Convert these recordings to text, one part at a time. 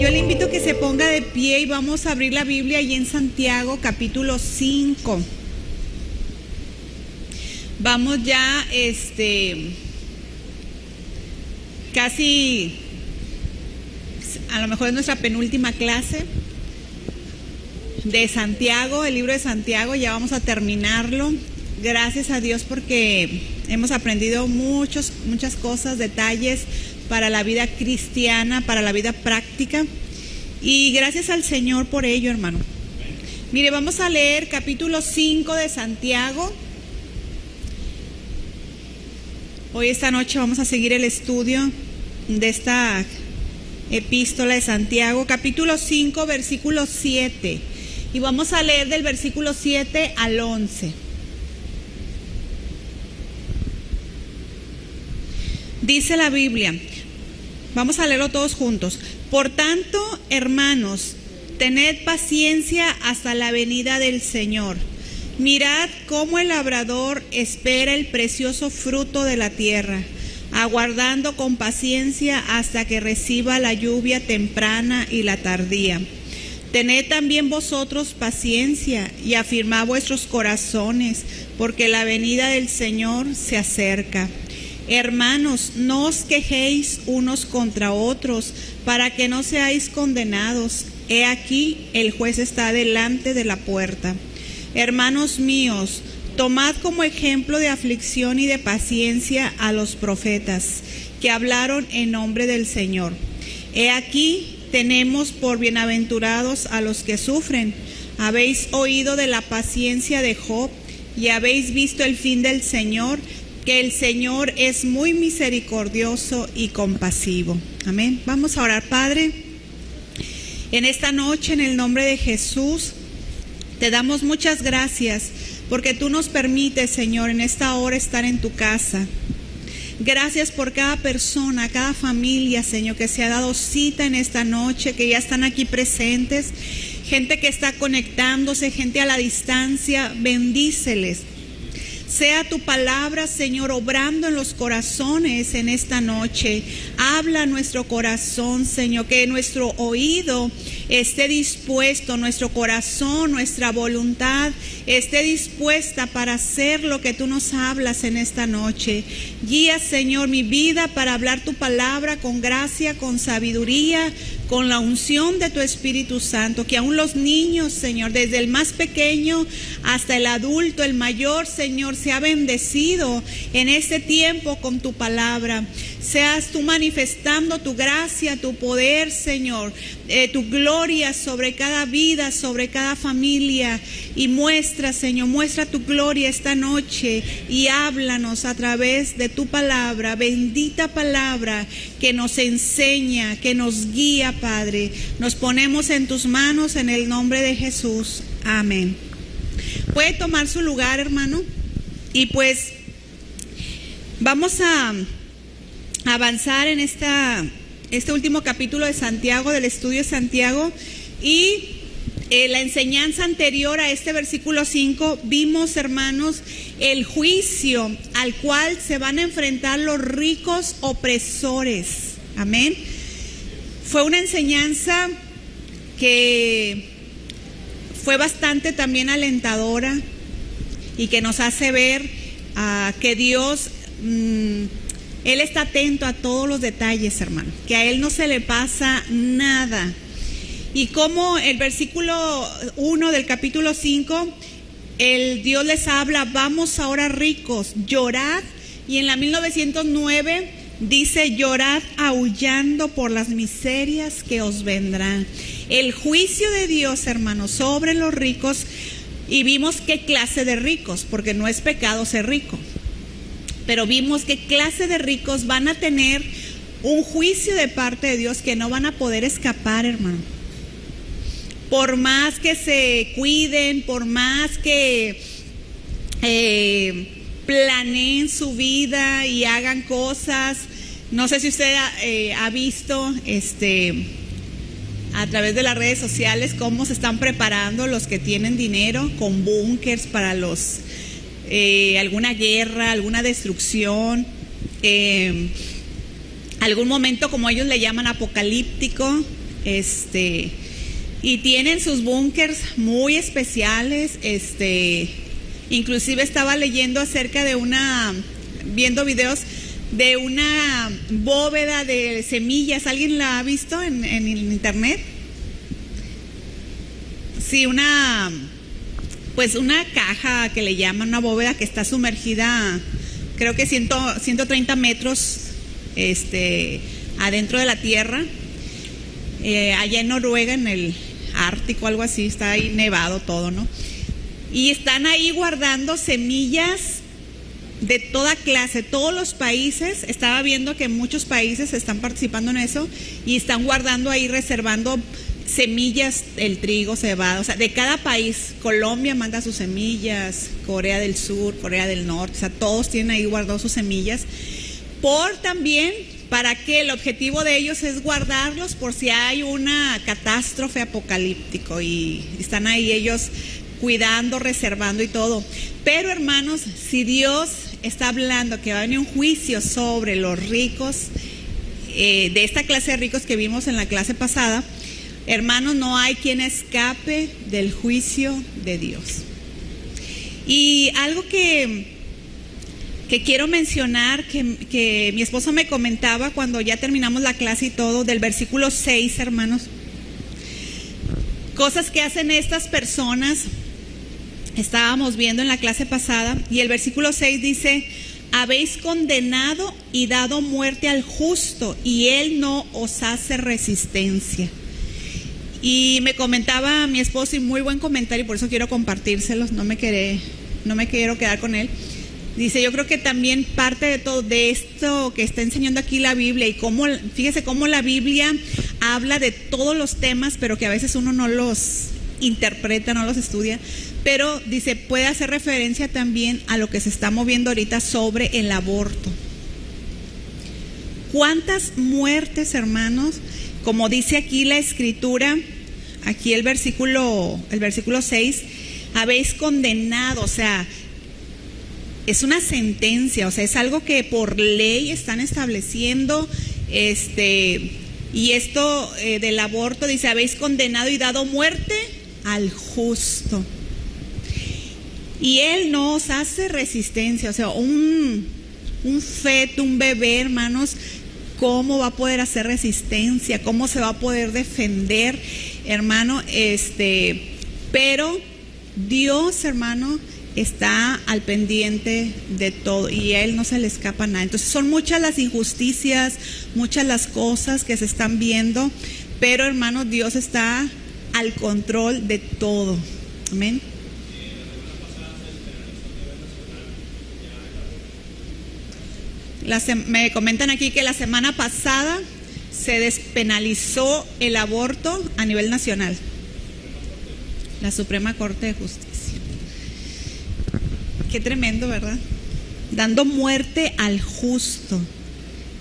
Yo le invito a que se ponga de pie y vamos a abrir la Biblia ahí en Santiago, capítulo 5. Vamos ya, casi, a lo mejor es nuestra penúltima clase de Santiago, el libro de Santiago, ya vamos a terminarlo. Gracias a Dios porque hemos aprendido muchas cosas, detalles para la vida cristiana, para la vida práctica. Y gracias al Señor por ello, hermano. Mire, vamos a leer capítulo 5 de Santiago. Hoy, esta noche, vamos a seguir el estudio de esta epístola de Santiago, capítulo 5, versículo 7. Y vamos a leer del versículo 7 al 11. Dice la Biblia, vamos a leerlo todos juntos. Por tanto, hermanos, tened paciencia hasta la venida del Señor. Mirad cómo el labrador espera el precioso fruto de la tierra, aguardando con paciencia hasta que reciba la lluvia temprana y la tardía. Tened también vosotros paciencia y afirmad vuestros corazones, porque la venida del Señor se acerca. Hermanos, no os quejéis unos contra otros, para que no seáis condenados. He aquí, el juez está delante de la puerta. Hermanos míos, tomad como ejemplo de aflicción y de paciencia a los profetas, que hablaron en nombre del Señor. He aquí, tenemos por bienaventurados a los que sufren. Habéis oído de la paciencia de Job, y habéis visto el fin del Señor, que el Señor es muy misericordioso y compasivo. Amén. Vamos a orar. Padre, en esta noche, en el nombre de Jesús, te damos muchas gracias porque tú nos permites, Señor, en esta hora estar en tu casa. Gracias por cada persona, cada familia, Señor, que se ha dado cita en esta noche, que ya están aquí presentes, gente que está conectándose, gente a la distancia. Bendíceles. Sea tu palabra, Señor, obrando en los corazones en esta noche. Habla a nuestro corazón, Señor, que nuestro oído esté dispuesto, nuestro corazón, nuestra voluntad esté dispuesta para hacer lo que tú nos hablas en esta noche. Guía, Señor, mi vida para hablar tu palabra con gracia, con sabiduría, con la unción de tu Espíritu Santo, que aún los niños, Señor, desde el más pequeño hasta el adulto, el mayor, Señor, sea bendecido en este tiempo con tu palabra. Seas tú manifestando tu gracia, tu poder, Señor, tu gloria sobre cada vida, sobre cada familia. Y muestra, Señor, muestra tu gloria esta noche y háblanos a través de tu palabra, bendita palabra que nos enseña, que nos guía, Padre. Nos ponemos en tus manos en el nombre de Jesús. Amén. Puede tomar su lugar, hermano. Y pues vamos a avanzar en este último capítulo de Santiago, del estudio de Santiago. Y la enseñanza anterior a este versículo 5, vimos, hermanos, el juicio al cual se van a enfrentar los ricos opresores. Amén. Fue una enseñanza que fue bastante también alentadora y que nos hace ver que Dios, Él está atento a todos los detalles, hermano, que a Él no se le pasa nada. Y como el versículo 1 del capítulo 5, el Dios les habla, vamos ahora ricos, llorad. Y en la 1909 dice, llorad aullando por las miserias que os vendrán. El juicio de Dios, hermanos, sobre los ricos. Y vimos qué clase de ricos, porque no es pecado ser rico. Pero vimos qué clase de ricos van a tener un juicio de parte de Dios que no van a poder escapar, hermano. Por más que se cuiden, por más que planeen su vida y hagan cosas. No sé si usted ha visto a través de las redes sociales cómo se están preparando los que tienen dinero con búnkers para alguna guerra, alguna destrucción, algún momento, como ellos le llaman, apocalíptico, y tienen sus búnkers muy especiales. Inclusive estaba leyendo acerca de viendo videos de una bóveda de semillas. ¿Alguien la ha visto en internet? Sí, una caja que le llaman, una bóveda que está sumergida, creo que 130 metros adentro de la tierra, allá en Noruega, en el Ártico, algo así, está ahí nevado todo, ¿no? Y están ahí guardando semillas de toda clase, todos los países. Estaba viendo que muchos países están participando en eso y están guardando ahí, reservando semillas, el trigo, cebada, o sea, de cada país. Colombia manda sus semillas, Corea del Sur, Corea del Norte, o sea, todos tienen ahí guardados sus semillas, para que el objetivo de ellos es guardarlos por si hay una catástrofe apocalíptico, y están ahí ellos cuidando, reservando y todo. Pero hermanos, si Dios está hablando que va a venir un juicio sobre los ricos, de esta clase de ricos que vimos en la clase pasada, hermanos, no hay quien escape del juicio de Dios. Y algo que quiero mencionar, que mi esposo me comentaba cuando ya terminamos la clase y todo, del versículo 6, hermanos. Cosas que hacen estas personas, estábamos viendo en la clase pasada, y el versículo 6 dice: habéis condenado y dado muerte al justo, y él no os hace resistencia. Y me comentaba mi esposo, y muy buen comentario, por eso quiero compartírselos, no me quiero quedar con él. Dice, yo creo que también parte de todo de esto que está enseñando aquí la Biblia, y fíjese cómo la Biblia habla de todos los temas, pero que a veces uno no los interpreta, no los estudia, pero dice, puede hacer referencia también a lo que se está moviendo ahorita sobre el aborto. ¿Cuántas muertes, hermanos? Como dice aquí la escritura, aquí el versículo 6, habéis condenado, o sea, es una sentencia, o sea, es algo que por ley están estableciendo, y esto del aborto, dice, habéis condenado y dado muerte al justo, y él no os hace resistencia. O sea, un feto, un bebé, hermanos, ¿cómo va a poder hacer resistencia? ¿Cómo se va a poder defender, hermano? Pero Dios, hermano, está al pendiente de todo, y a él no se le escapa nada. Entonces son muchas las injusticias, muchas las cosas que se están viendo, pero hermanos, Dios está al control de todo. Amén. Me comentan aquí que la semana pasada se despenalizó el aborto a nivel nacional, la Suprema Corte de Justicia. Qué tremendo, ¿verdad? Dando muerte al justo.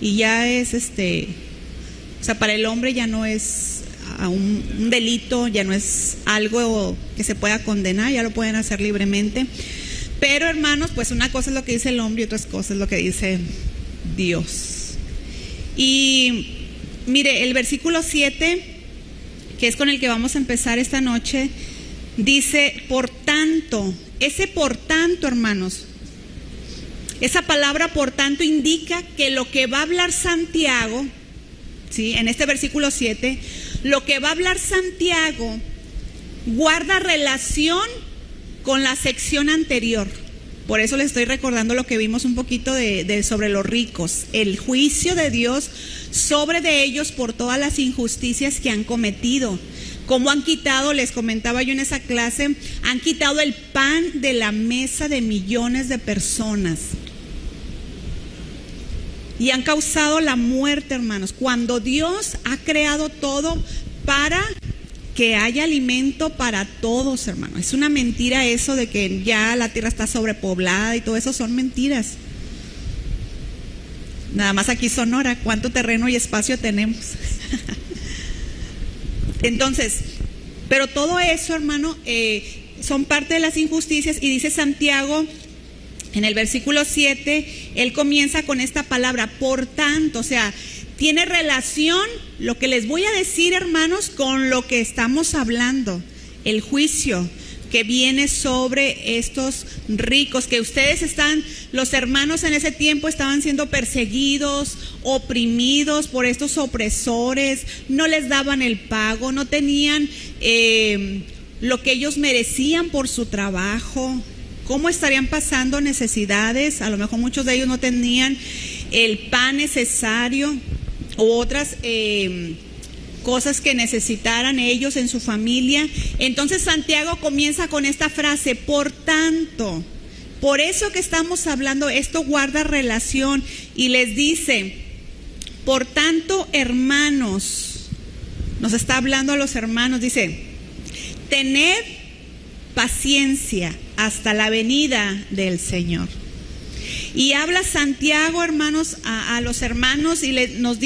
Y ya es o sea, para el hombre ya no es un delito, ya no es algo que se pueda condenar, ya lo pueden hacer libremente. Pero hermanos, pues una cosa es lo que dice el hombre y otra cosa es lo que dice Dios. Y mire, el versículo 7, que es con el que vamos a empezar esta noche, dice, por tanto. Ese por tanto, hermanos, esa palabra por tanto indica que lo que va a hablar Santiago, ¿sí? En este versículo 7, lo que va a hablar Santiago guarda relación con la sección anterior. Por eso les estoy recordando lo que vimos un poquito sobre los ricos, el juicio de Dios sobre de ellos por todas las injusticias que han cometido. Como han quitado, les comentaba yo en esa clase, han quitado el pan de la mesa de millones de personas y han causado la muerte, hermanos, cuando Dios ha creado todo para que haya alimento para todos, hermanos. Es una mentira eso de que ya la tierra está sobrepoblada y todo eso, son mentiras. Nada más aquí Sonora, ¿cuánto terreno y espacio tenemos? Entonces, pero todo eso, hermano, son parte de las injusticias, y dice Santiago En el versículo 7, él comienza con esta palabra, por tanto, o sea, tiene relación lo que les voy a decir, hermanos, con lo que estamos hablando, el juicio que viene sobre estos ricos, que ustedes los hermanos en ese tiempo estaban siendo perseguidos, oprimidos por estos opresores, no les daban el pago, no tenían lo que ellos merecían por su trabajo. ¿Cómo estarían pasando necesidades? A lo mejor muchos de ellos no tenían el pan necesario u otras cosas que necesitaran ellos en su familia. Entonces Santiago comienza con esta frase, por tanto, por eso que estamos hablando, esto guarda relación, y les dice, por tanto, hermanos, nos está hablando a los hermanos, dice, tened paciencia hasta la venida del Señor. Y habla Santiago, hermanos, a los hermanos y les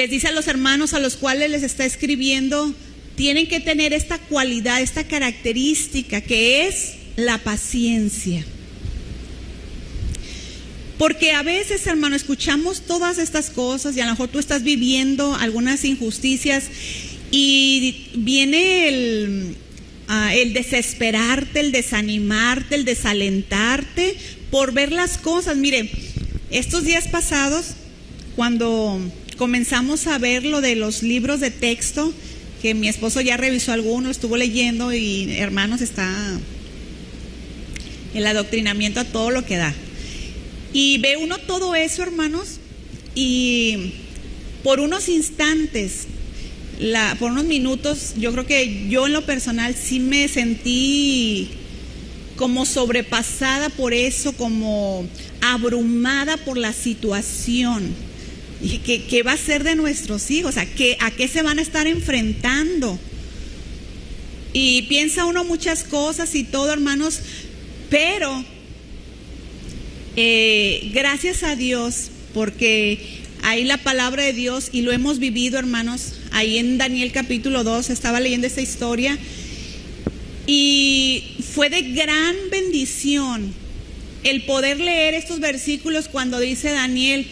dice a los hermanos a los cuales les está escribiendo, tienen que tener esta cualidad, esta característica que es la paciencia. Porque a veces, hermano, escuchamos todas estas cosas y a lo mejor tú estás viviendo algunas injusticias y viene el desesperarte, el desanimarte, el desalentarte por ver las cosas. Mire, estos días pasados, cuando comenzamos a ver lo de los libros de texto, que mi esposo ya revisó algunos, estuvo leyendo y hermanos, está el adoctrinamiento a todo lo que da. Y ve uno todo eso, hermanos, y por unos instantes, por unos minutos, yo creo que yo en lo personal sí me sentí como sobrepasada por eso, como abrumada por la situación. Dije, ¿qué va a ser de nuestros hijos? ¿A qué se van a estar enfrentando? Y piensa uno muchas cosas y todo, hermanos, pero gracias a Dios, porque ahí la palabra de Dios, y lo hemos vivido, hermanos, ahí en Daniel capítulo 2, estaba leyendo esta historia, y fue de gran bendición el poder leer estos versículos cuando dice Daniel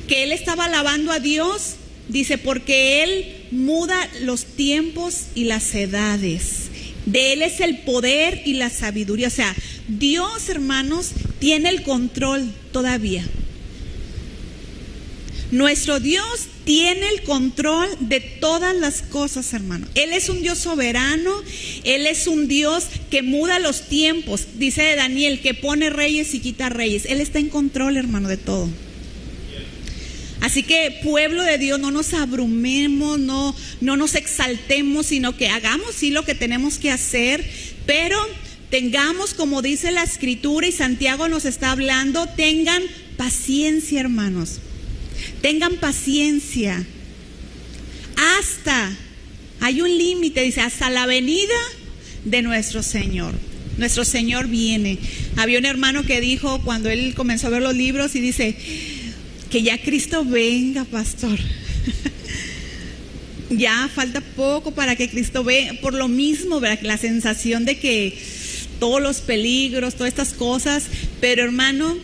que él estaba alabando a Dios, dice, porque Él muda los tiempos y las edades, de Él es el poder y la sabiduría. O sea, Dios, hermanos, tiene el control todavía. Nuestro Dios tiene el control de todas las cosas, hermano. Él es un Dios soberano, Él es un Dios que muda los tiempos. Dice de Daniel que pone reyes y quita reyes. Él está en control, hermano, de todo. Así que, pueblo de Dios, no nos abrumemos, no nos exaltemos, sino que hagamos sí lo que tenemos que hacer, pero tengamos, como dice la Escritura y Santiago nos está hablando, tengan paciencia, hermanos. Tengan paciencia. Hay un límite, dice, hasta la venida de nuestro Señor. Nuestro Señor viene. Había un hermano que dijo, cuando él comenzó a ver los libros, y dice, que ya Cristo venga, pastor. Ya falta poco para que Cristo venga. Por lo mismo, ¿verdad? La sensación de que todos los peligros, todas estas cosas, pero hermano,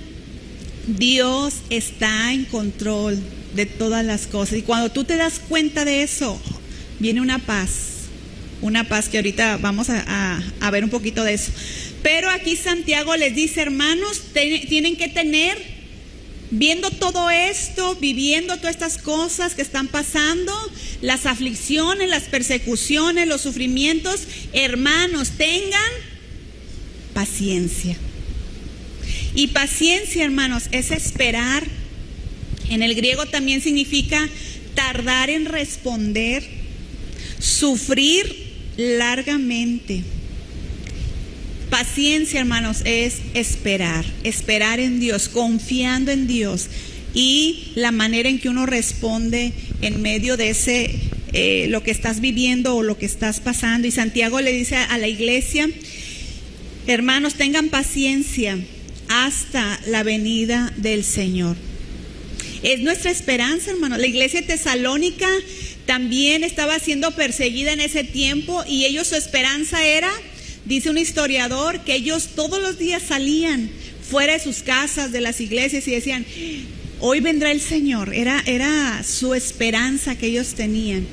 Dios está en control de todas las cosas, y cuando tú te das cuenta de eso, viene una paz que ahorita vamos a ver un poquito de eso. Pero aquí Santiago les dice, hermanos, tienen que tener, viendo todo esto, viviendo todas estas cosas que están pasando, las aflicciones, las persecuciones, los sufrimientos, hermanos, tengan paciencia. Y paciencia, hermanos, es esperar. En el griego también significa tardar en responder, sufrir largamente. Paciencia, hermanos, es esperar en Dios, confiando en Dios, y la manera en que uno responde en medio de lo que estás viviendo o lo que estás pasando. Y Santiago le dice a la iglesia, hermanos, tengan paciencia hasta la venida del Señor. Es nuestra esperanza, hermano. La iglesia de Tesalónica también estaba siendo perseguida en ese tiempo, y ellos, su esperanza era, dice un historiador, que ellos todos los días salían fuera de sus casas, de las iglesias, y decían, hoy vendrá el Señor. Era su esperanza que ellos tenían,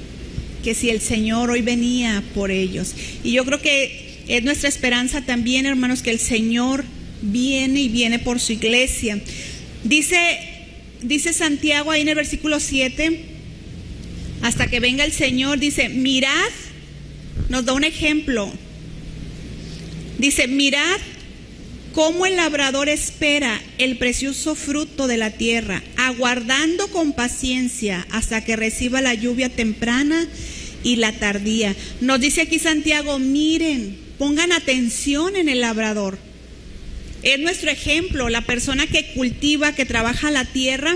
que si el Señor hoy venía por ellos. Y yo creo que es nuestra esperanza también, hermanos, que el Señor viene y viene por su iglesia. Dice Santiago ahí en el versículo 7, hasta que venga el Señor, dice, mirad, nos da un ejemplo. Dice, mirad cómo el labrador espera el precioso fruto de la tierra, aguardando con paciencia hasta que reciba la lluvia temprana y la tardía. Nos dice aquí Santiago, miren, pongan atención en el labrador. Es nuestro ejemplo, la persona que cultiva, que trabaja la tierra.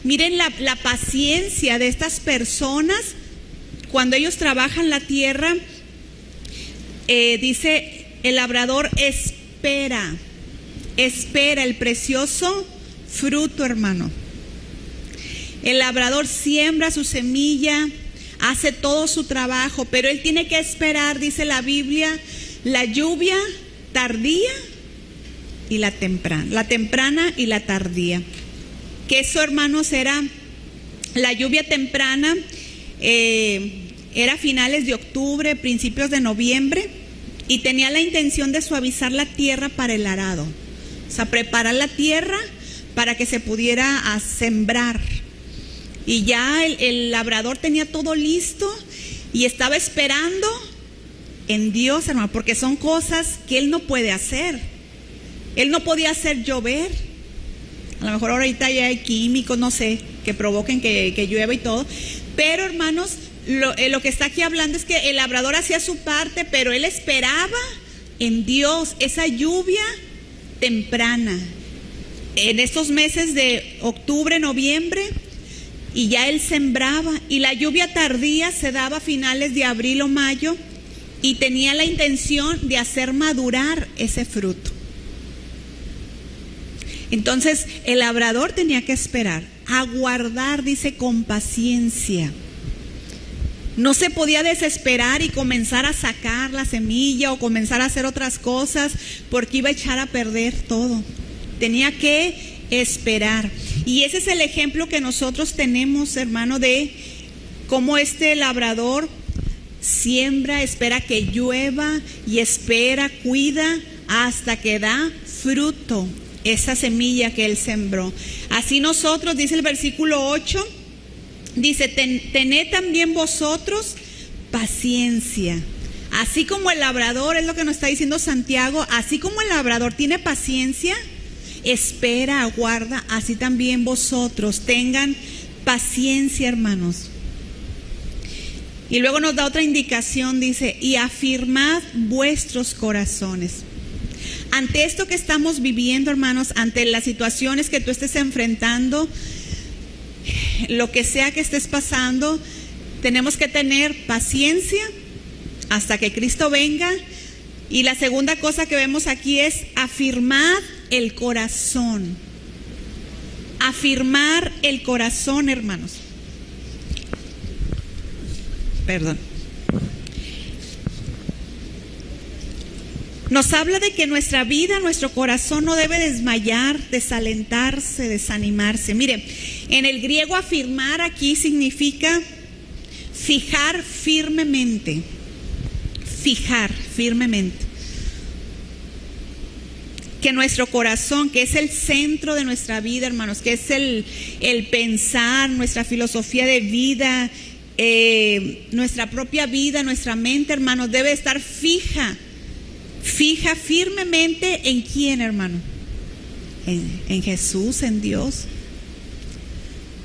Miren la paciencia de estas personas cuando ellos trabajan la tierra. Dice, el labrador espera el precioso fruto, hermano. El labrador siembra su semilla, hace todo su trabajo, pero él tiene que esperar, dice la Biblia, la lluvia tardía y la temprana y la tardía. Que eso, hermanos, era la lluvia temprana, era finales de octubre, principios de noviembre, y tenía la intención de suavizar la tierra para el arado. O sea, preparar la tierra para que se pudiera sembrar. Y ya el labrador tenía todo listo y estaba esperando en Dios, hermano, porque son cosas que él no puede hacer. Él no podía hacer llover. A lo mejor ahorita ya hay químicos, no sé, que provoquen que llueva y todo. Pero, hermanos, lo que está aquí hablando es que el labrador hacía su parte, pero él esperaba en Dios esa lluvia temprana. En estos meses de octubre, noviembre, y ya él sembraba. Y la lluvia tardía se daba a finales de abril o mayo, y tenía la intención de hacer madurar ese fruto. Entonces el labrador tenía que esperar, aguardar, dice, con paciencia. No se podía desesperar y comenzar a sacar la semilla o comenzar a hacer otras cosas, porque iba a echar a perder todo. Tenía que esperar. Y ese es el ejemplo que nosotros tenemos, hermano, de cómo este labrador siembra, espera que llueva y espera, cuida hasta que da fruto esa semilla que él sembró. Así nosotros, dice el versículo 8, dice, tened también vosotros paciencia. Así como el labrador, es lo que nos está diciendo Santiago, así como el labrador tiene paciencia, espera, aguarda, así también vosotros tengan paciencia, hermanos. Y luego nos da otra indicación, dice, y afirmad vuestros corazones. Ante esto que estamos viviendo, hermanos, ante las situaciones que tú estés enfrentando, lo que sea que estés pasando, tenemos que tener paciencia hasta que Cristo venga. Y la segunda cosa que vemos aquí es afirmar el corazón. Afirmar el corazón, hermanos. Perdón. Nos habla de que nuestra vida, nuestro corazón no debe desmayar, desalentarse, desanimarse. Mire, en el griego afirmar aquí significa fijar firmemente. Fijar firmemente. Que nuestro corazón, que es el centro de nuestra vida, hermanos, que es el pensar, nuestra filosofía de vida, nuestra propia vida, nuestra mente, hermanos, debe estar fija firmemente en quién, hermano, en Jesús, en Dios.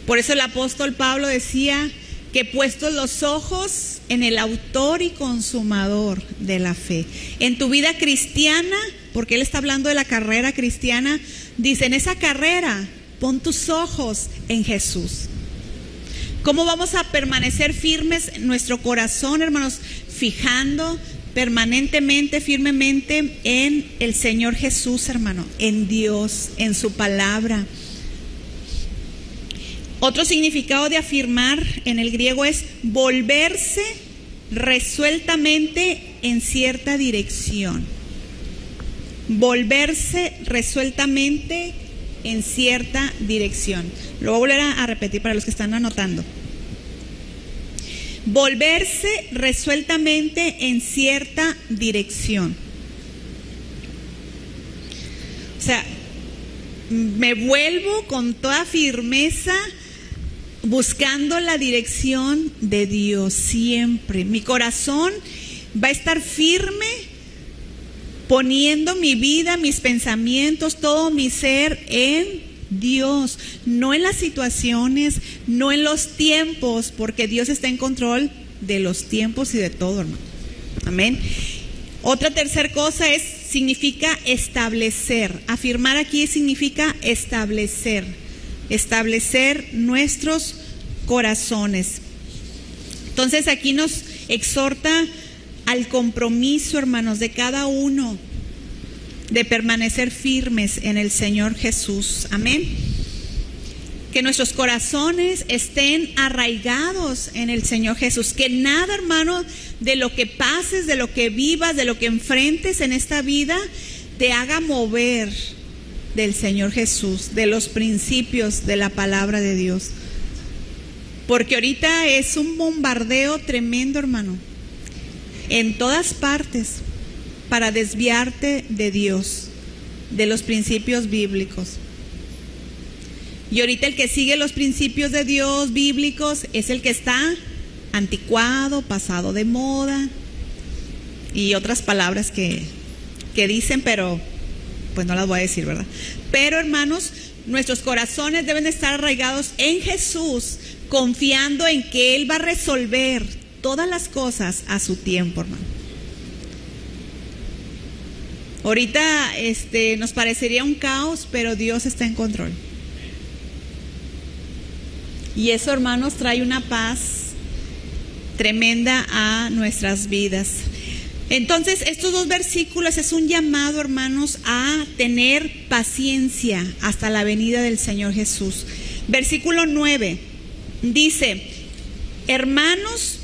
Por eso el apóstol Pablo decía que puestos los ojos en el autor y consumador de la fe. En tu vida cristiana, porque él está hablando de la carrera cristiana, dice, en esa carrera pon tus ojos en Jesús. ¿Cómo vamos a permanecer firmes en nuestro corazón, hermanos? Fijando permanentemente, firmemente en el Señor Jesús, hermano, en Dios, en su palabra. Otro significado de afirmar en el griego es volverse resueltamente en cierta dirección. volverse resueltamente en cierta dirección. Lo voy a volver a repetir para los que están anotando. Volverse resueltamente en cierta dirección. O sea, me vuelvo con toda firmeza buscando la dirección de Dios siempre. Mi corazón va a estar firme, poniendo mi vida, mis pensamientos, todo mi ser en Dios, no en las situaciones, no en los tiempos, porque Dios está en control de los tiempos y de todo, hermano. Amén. Otra tercera cosa significa establecer. Afirmar aquí significa establecer nuestros corazones. Entonces aquí nos exhorta al compromiso, hermanos, de cada uno de permanecer firmes en el Señor Jesús. Amén. Que nuestros corazones estén arraigados en el Señor Jesús. Que nada, hermano, de lo que pases, de lo que vivas, de lo que enfrentes en esta vida, te haga mover del Señor Jesús, de los principios de la palabra de Dios. Porque ahorita es un bombardeo tremendo, hermano, en todas partes, para desviarte de Dios, de los principios bíblicos. Y ahorita el que sigue los principios de Dios bíblicos es el que está anticuado, pasado de moda y otras palabras que dicen, pero pues no las voy a decir, ¿verdad? Pero, hermanos, nuestros corazones deben estar arraigados en Jesús, confiando en que Él va a resolver todas las cosas a su tiempo, hermano. Ahorita nos parecería un caos, pero Dios está en control. Y eso, hermanos, trae una paz tremenda a nuestras vidas. Entonces, estos dos versículos es un llamado, hermanos, a tener paciencia hasta la venida del Señor Jesús. Versículo 9 dice: hermanos,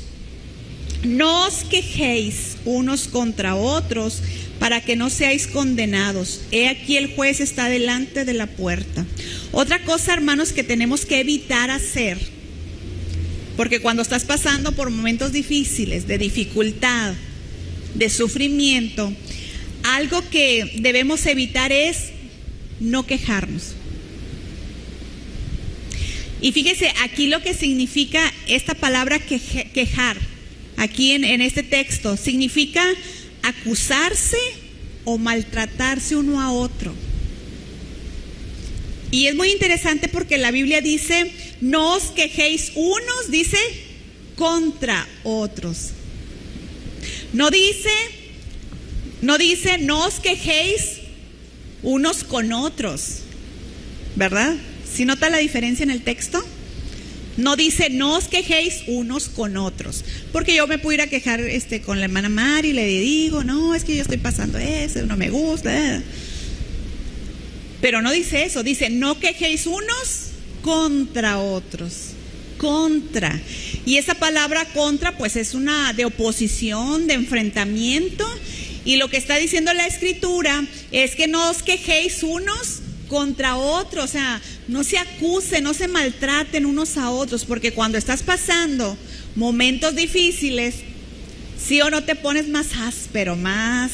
no os quejéis unos contra otros, para que no seáis condenados. He aquí el juez está delante de la puerta. Otra cosa, hermanos, que tenemos que evitar hacer, porque cuando estás pasando por momentos difíciles, de dificultad, de sufrimiento, algo que debemos evitar es no quejarnos. Y fíjese, aquí lo que significa esta palabra quejar, aquí en este texto, significa acusarse o maltratarse uno a otro. Y es muy interesante porque la Biblia dice: no os quejéis unos, dice, contra otros. No dice no os quejéis unos con otros, ¿verdad? ¿Sí nota la diferencia en el texto? No dice no os quejéis unos con otros, porque yo me puedo ir a quejar con la hermana Mari y le digo: no, es que yo estoy pasando eso, no me gusta. Pero no dice eso, dice no quejéis unos contra otros. Contra. Y esa palabra contra pues es una de oposición, de enfrentamiento, y lo que está diciendo la Escritura es que no os quejéis unos contra otros, o sea, no se acusen, no se maltraten unos a otros, porque cuando estás pasando momentos difíciles, sí o no te pones más áspero, más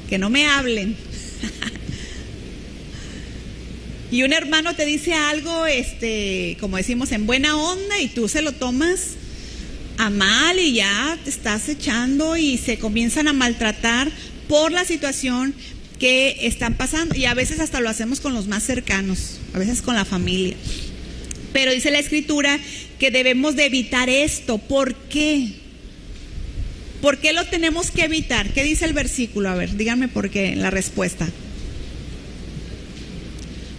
que no me hablen. Y un hermano te dice algo, como decimos, en buena onda, y tú se lo tomas a mal y ya te estás echando y se comienzan a maltratar por la situación que están pasando. Y a veces hasta lo hacemos con los más cercanos, a veces con la familia. Pero dice la Escritura que debemos de evitar esto. ¿Por qué? ¿Por qué lo tenemos que evitar? ¿Qué dice el versículo? A ver, díganme por qué, la respuesta.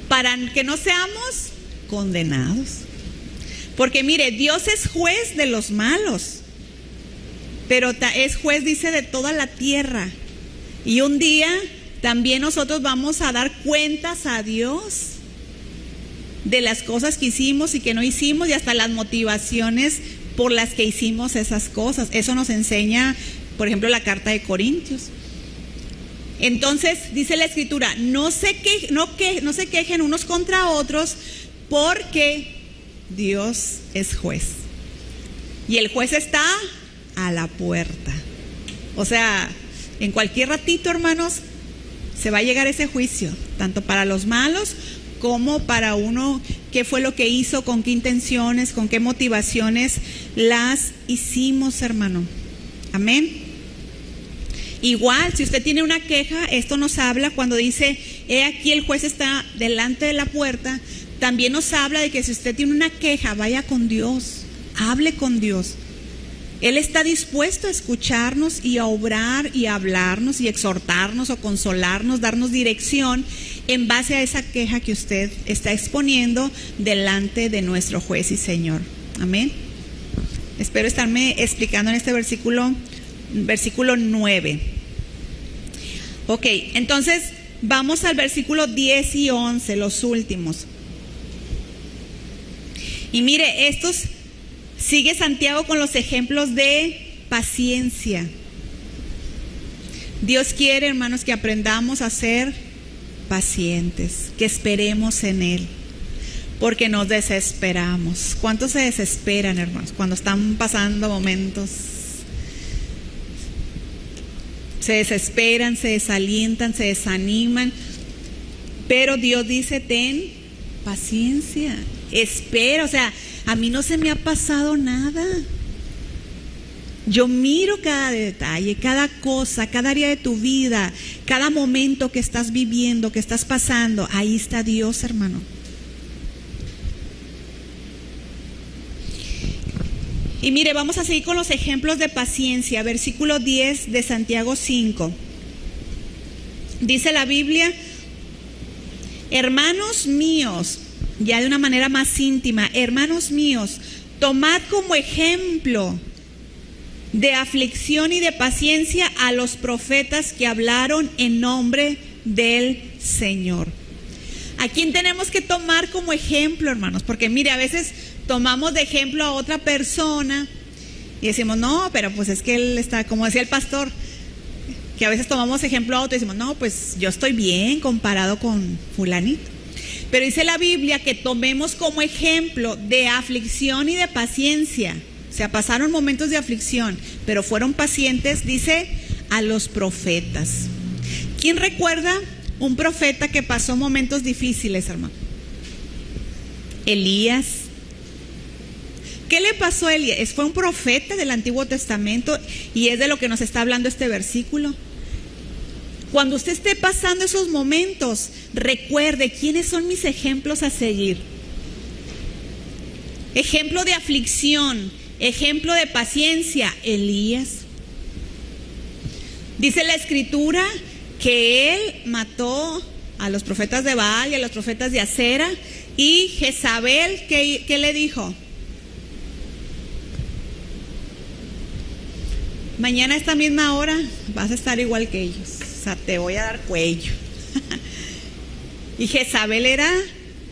Para que no seamos condenados. Porque mire, Dios es juez de los malos, pero es juez, dice, de toda la tierra. Y un día también nosotros vamos a dar cuentas a Dios de las cosas que hicimos y que no hicimos, y hasta las motivaciones por las que hicimos esas cosas. Eso nos enseña, por ejemplo, la carta de Corintios. Entonces dice la Escritura, no se quejen unos contra otros, porque Dios es juez. Y el juez está a la puerta. O sea, en cualquier ratito, hermanos, se va a llegar ese juicio, tanto para los malos como para uno, qué fue lo que hizo, con qué intenciones, con qué motivaciones las hicimos, hermano. Amén. Igual, si usted tiene una queja, esto nos habla cuando dice, he aquí el juez está delante de la puerta, también nos habla de que si usted tiene una queja, vaya con Dios, hable con Dios. Él está dispuesto a escucharnos y a obrar y a hablarnos y exhortarnos o consolarnos, darnos dirección en base a esa queja que usted está exponiendo delante de nuestro juez y Señor. Amén. Espero estarme explicando en este versículo 9. Ok, entonces vamos al versículo 10 y 11, los últimos. Y mire, estos sigue Santiago con los ejemplos de paciencia. Dios quiere, hermanos, que aprendamos a ser pacientes, que esperemos en Él, porque nos desesperamos. ¿Cuántos se desesperan, hermanos, cuando están pasando momentos? Se desesperan, se desalientan, se desaniman, pero Dios dice, ten paciencia, espera. O sea, a mí no se me ha pasado nada. Yo miro cada detalle, cada cosa, cada área de tu vida, cada momento que estás viviendo, que estás pasando. Ahí está Dios, hermano. Y mire, vamos a seguir con los ejemplos de paciencia. Versículo 10 de Santiago 5. Dice la Biblia, hermanos míos, ya de una manera más íntima, hermanos míos, tomad como ejemplo de aflicción y de paciencia a los profetas que hablaron en nombre del Señor. ¿A quién tenemos que tomar como ejemplo, hermanos? Porque mire, a veces tomamos de ejemplo a otra persona y decimos, no, pero pues es que él está, como decía el pastor, que a veces tomamos ejemplo a otro y decimos, no, pues yo estoy bien comparado con fulanito. Pero dice la Biblia que tomemos como ejemplo de aflicción y de paciencia. O sea, pasaron momentos de aflicción, pero fueron pacientes, dice, a los profetas. ¿Quién recuerda un profeta que pasó momentos difíciles, hermano? Elías. ¿Qué le pasó a Elías? Fue un profeta del Antiguo Testamento y es de lo que nos está hablando este versículo. Cuando usted esté pasando esos momentos, recuerde quiénes son mis ejemplos a seguir. Ejemplo de aflicción, ejemplo de paciencia, Elías. Dice la Escritura que él mató a los profetas de Baal y a los profetas de Acera, y Jezabel, ¿qué le dijo? Mañana a esta misma hora vas a estar igual que ellos, o sea, te voy a dar cuello. Y Jezabel era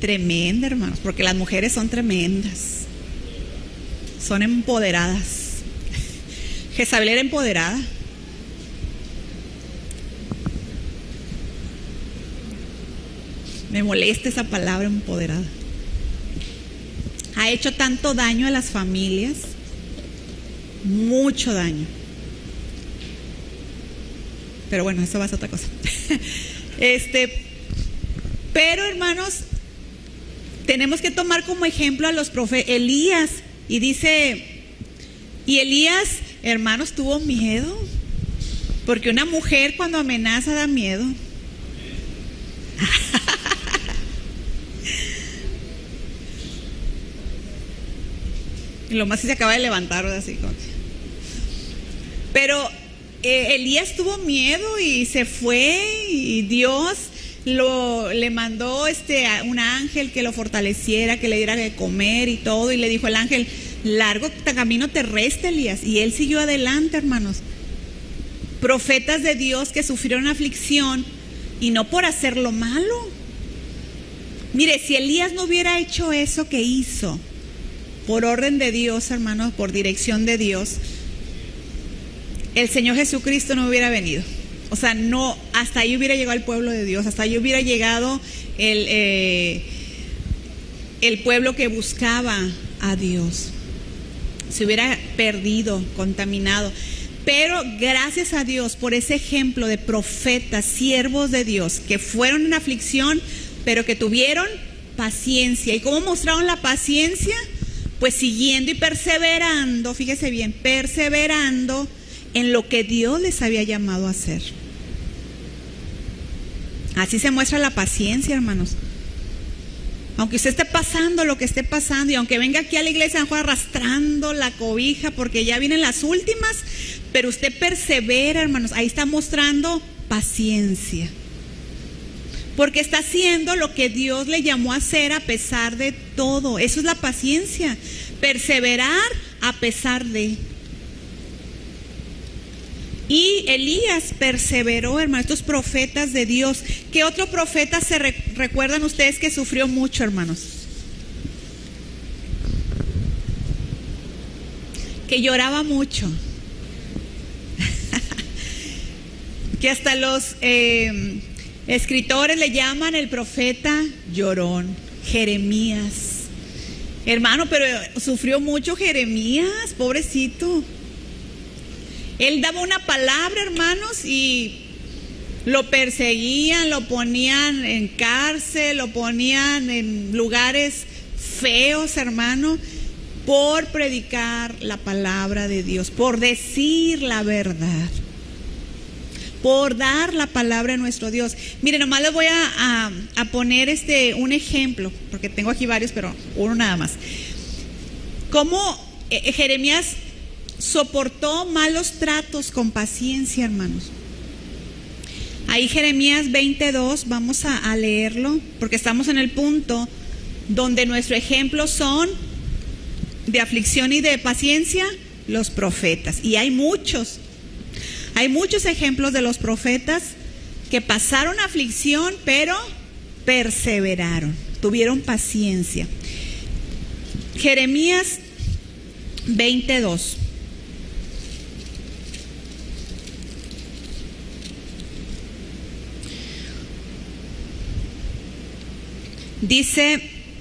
tremenda, hermanos, porque las mujeres son tremendas, son empoderadas. Jezabel era empoderada. Me molesta esa palabra, empoderada. Ha hecho tanto daño a las familias, mucho daño. Pero bueno, eso va a ser otra cosa. Pero hermanos, tenemos que tomar como ejemplo a los profetas. Elías, y dice, y Elías, hermanos, tuvo miedo, porque una mujer cuando amenaza da miedo. Y lo más si se acaba de levantar, así como que. Pero Elías tuvo miedo y se fue, y Dios le mandó un ángel que lo fortaleciera, que le diera de comer y todo, y le dijo el ángel, largo camino te resta, Elías, y él siguió adelante, hermanos. Profetas de Dios que sufrieron aflicción y no por hacer lo malo. Mire, si Elías no hubiera hecho eso que hizo, por orden de Dios, hermanos, por dirección de Dios, el Señor Jesucristo no hubiera venido. O sea, no, hasta ahí hubiera llegado el pueblo de Dios, hasta ahí hubiera llegado el pueblo que buscaba a Dios. Se hubiera perdido, contaminado. Pero gracias a Dios por ese ejemplo de profetas, siervos de Dios, que fueron en aflicción, pero que tuvieron paciencia. ¿Y cómo mostraron la paciencia? Pues siguiendo y perseverando, fíjese bien, perseverando en lo que Dios les había llamado a hacer. Así se muestra la paciencia, hermanos. Aunque usted esté pasando lo que esté pasando, y aunque venga aquí a la iglesia a lo mejor arrastrando la cobija porque ya vienen las últimas, pero usted persevera, hermanos, ahí está mostrando paciencia. Porque está haciendo lo que Dios le llamó a hacer a pesar de todo. Eso es la paciencia, perseverar a pesar de. Y Elías perseveró, hermanos, estos profetas de Dios. ¿Qué otro profeta se recuerdan ustedes que sufrió mucho, hermanos? Que lloraba mucho. Que hasta los escritores le llaman el profeta llorón, Jeremías. Hermano, pero sufrió mucho Jeremías, pobrecito. Él daba una palabra, hermanos, y lo perseguían, lo ponían en cárcel, lo ponían en lugares feos, hermano, por predicar la palabra de Dios, por decir la verdad, por dar la palabra de nuestro Dios. Miren, nomás les voy a poner un ejemplo, porque tengo aquí varios, pero uno nada más. Cómo Jeremías soportó malos tratos con paciencia, hermanos. Ahí Jeremías 22, vamos a leerlo, porque estamos en el punto donde nuestro ejemplo son de aflicción y de paciencia los profetas. Y hay muchos ejemplos de los profetas que pasaron aflicción, pero perseveraron, tuvieron paciencia. Jeremías 22. Dice,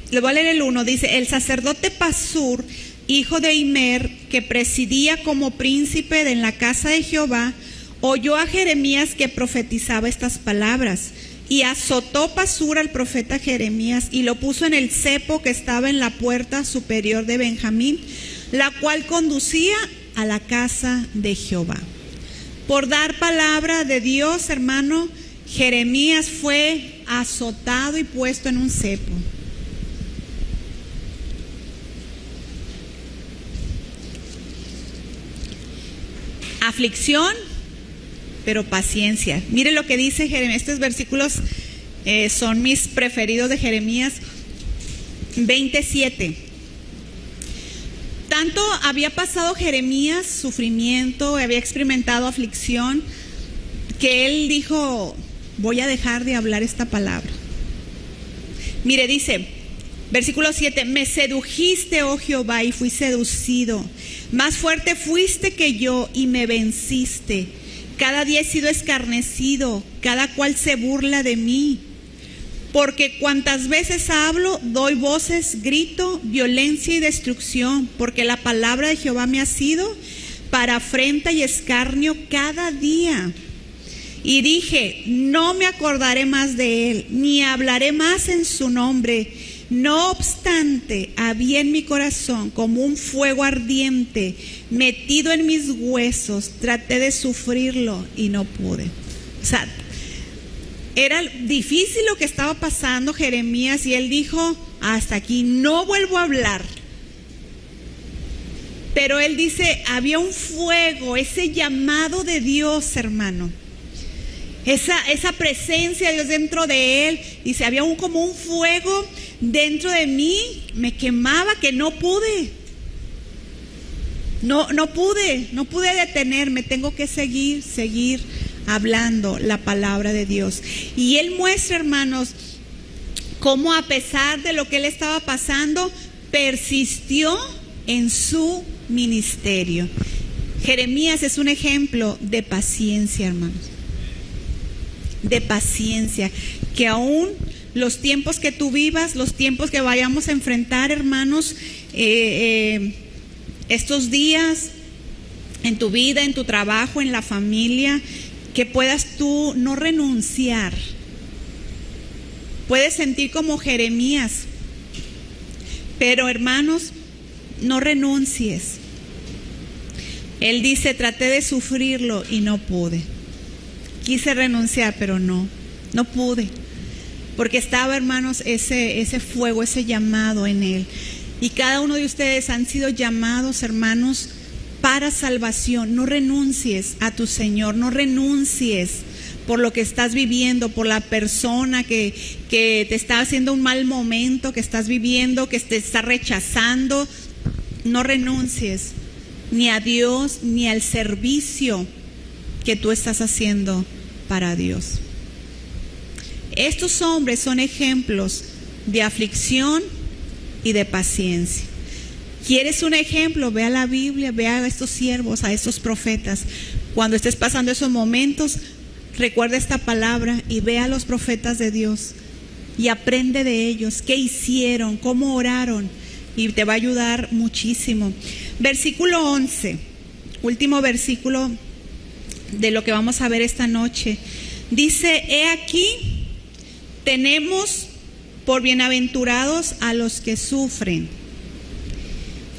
le voy a leer el 1, dice: el sacerdote Pasur, hijo de Immer, que presidía como príncipe en la casa de Jehová, oyó a Jeremías que profetizaba estas palabras, y azotó Pasur al profeta Jeremías y lo puso en el cepo que estaba en la puerta superior de Benjamín, la cual conducía a la casa de Jehová. Por dar palabra de Dios, hermano, Jeremías fue azotado y puesto en un cepo. Aflicción, pero paciencia. Mire lo que dice Jeremías. Estos versículos son mis preferidos de Jeremías 27. Tanto había pasado Jeremías sufrimiento, había experimentado aflicción, que él dijo: voy a dejar de hablar esta palabra. Mire, dice, versículo 7: me sedujiste, oh Jehová, y fui seducido. Más fuerte fuiste que yo y me venciste. Cada día he sido escarnecido, cada cual se burla de mí. Porque cuantas veces hablo, doy voces, grito, violencia y destrucción. Porque la palabra de Jehová me ha sido para afrenta y escarnio cada día. Y dije: no me acordaré más de él, ni hablaré más en su nombre. No obstante, había en mi corazón como un fuego ardiente metido en mis huesos. Traté de sufrirlo y no pude. O sea, era difícil lo que estaba pasando Jeremías, y él dijo: hasta aquí, no vuelvo a hablar. Pero él dice, había un fuego, ese llamado de Dios, hermano. Esa presencia de Dios dentro de él. Dice, había como un fuego dentro de mí, me quemaba, que no pude. No pude detenerme. Tengo que seguir hablando la palabra de Dios. Y él muestra, hermanos, cómo a pesar de lo que él estaba pasando, persistió en su ministerio. Jeremías es un ejemplo de paciencia, hermanos. de paciencia, que aún los tiempos que tú vivas, los tiempos que vayamos a enfrentar, hermanos, estos días en tu vida, en tu trabajo, en la familia, que puedas tú no renunciar. Puedes sentir como Jeremías, pero hermanos, no renuncies. Él dice, traté de sufrirlo y no pude. Quise renunciar, pero no pude. Porque estaba, hermanos, ese fuego, ese llamado en él. Y cada uno de ustedes han sido llamados, hermanos, para salvación. No renuncies a tu Señor, no renuncies por lo que estás viviendo, por la persona que te está haciendo un mal momento, que estás viviendo, que te está rechazando. No renuncies ni a Dios ni al servicio que tú estás haciendo para Dios. Estos hombres son ejemplos de aflicción y de paciencia. ¿Quieres un ejemplo? Ve a la Biblia, ve a estos siervos, a estos profetas. Cuando estés pasando esos momentos, recuerda esta palabra y ve a los profetas de Dios y aprende de ellos, qué hicieron, cómo oraron, y te va a ayudar muchísimo. Versículo 11, último versículo de lo que vamos a ver esta noche. Dice, he aquí, tenemos por bienaventurados a los que sufren.